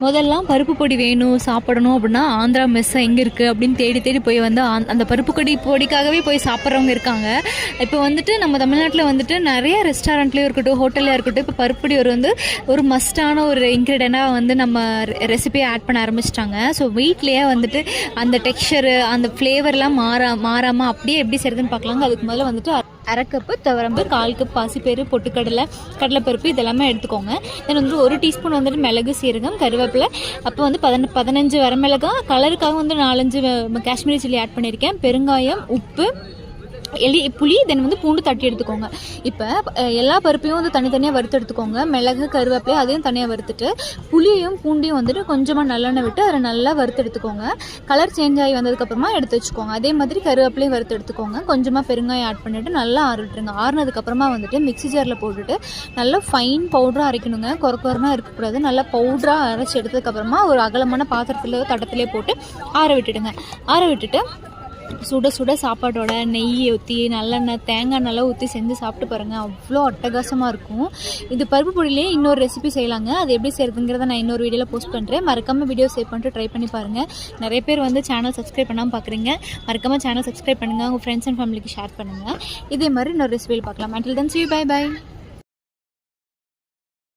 முதல்லாம் பருப்பு பொடி வேணும் சாப்பிடணும் அப்படின்னா ஆந்திரா மெஸ் எங்கே இருக்குது அப்படின்னு தேடி தேடி போய் வந்து அந்த பருப்பு பொடிக்காகவே போய் சாப்பிட்றவங்க இருக்காங்க. இப்போ வந்துட்டு நம்ம தமிழ்நாட்டில் வந்துட்டு நிறைய ரெஸ்டாரண்ட்லேயும் இருக்கட்டும், ஹோட்டல்லையும் இருக்கட்டும், இப்போ பருப்பு பொடி ஒரு மஸ்டான ஒரு இன்க்ரீடியண்ட்டாக வந்து நம்ம ரெசிபியை ஆட் பண்ண ஆரம்பிச்சிட்டாங்க. ஸோ வீட்லேயே வந்துட்டு அந்த டெக்ஸ்சரு அந்த ஃப்ளேவர்லாம் மாறாமல் அப்படியே எப்படி செய்கிறதுன்னு பார்க்கலாங்க. அதுக்கு முதல்ல வந்துட்டு அரை கப்பு துவரம்பு, 1/4 கப் பாசிப்பயிறு, பொட்டுக்கடலை, கடலைப்பருப்பு இதெல்லாமே எடுத்துக்கோங்க. தென் வந்து 1 டீஸ்பூன் வந்துட்டு மிளகு, சீரகம், கருவேப்பிலை, அப்போ வந்து 15 வரமிளகாய், கலருக்காக வந்து 4-5 காஷ்மீரி சில்லி ஆட் பண்ணியிருக்கேன், பெருங்காயம், உப்பு, புளி, தென் வந்து பூண்டு தட்டி எடுத்துக்கோங்க. இப்போ எல்லா பருப்பையும் வந்து தனித்தனியாக வறுத்து எடுத்துக்கோங்க. மிளகு, கருவேப்பிலை அதையும் தனியாக வறுத்துட்டு புளியையும் பூண்டையும் வந்துட்டு கொஞ்சமாக நல்லெண்ணெய் விட்டு அதை நல்லா வறுத்து எடுத்துக்கோங்க. கலர் சேஞ்ச் ஆகி வந்ததுக்கப்புறமா எடுத்து வச்சுக்கோங்க. அதே மாதிரி கருவேப்பிலையும் வறுத்து எடுத்துக்கோங்க. கொஞ்சமாக பெருங்காயம் ஆட் பண்ணிவிட்டு நல்லா ஆறிட்டுருங்க. ஆறினதுக்கப்புறமா வந்துட்டு மிக்ஸி ஜாரில் போட்டுட்டு நல்லா ஃபைன் பவுடராக அரைக்கணுங்க. குறக்குறனா இருக்கக்கூடாது. நல்லா பவுடராக அரைச்சி எடுத்ததுக்கப்புறமா ஒரு அகலமான பாத்திரத்தில் தட்டத்திலே போட்டு ஆற விட்டுடுங்க. ஆற விட்டுட்டு சுட சுட சாப்பாட்டோட நெய் ஊற்றி நல்லெண்ணெய் தேங்காய் நல்லா ஊற்றி செஞ்சு சாப்பிட்டு பாருங்கள். அவ்வளோ அட்டகாசமாக இருக்கும். இது பருப்பு பொடியிலே இன்னொரு ரெசிபி செய்யலாங்க. அது எப்படி செய்கிறதுங்கிறத நான் இன்னொரு வீடியோவில் போஸ்ட் பண்ணுறேன். மறக்காமல் வீடியோ சேவ் பண்ணிட்டு ட்ரை பண்ணி பாருங்கள். நிறைய பேர் வந்து சேனல் சப்ஸ்கிரைப் பண்ணாமல் பார்க்குறீங்க. மறக்காமல் சேனல் சப்ஸ்கிரைப் பண்ணுங்கள். உங்கள் ஃப்ரெண்ட்ஸ் அண்ட் ஃபேமிலிக்கு ஷேர் பண்ணுங்கள். இதே மாதிரி இன்னொரு ரெசிபியில் பார்க்கலாம். until then see you, bye bye.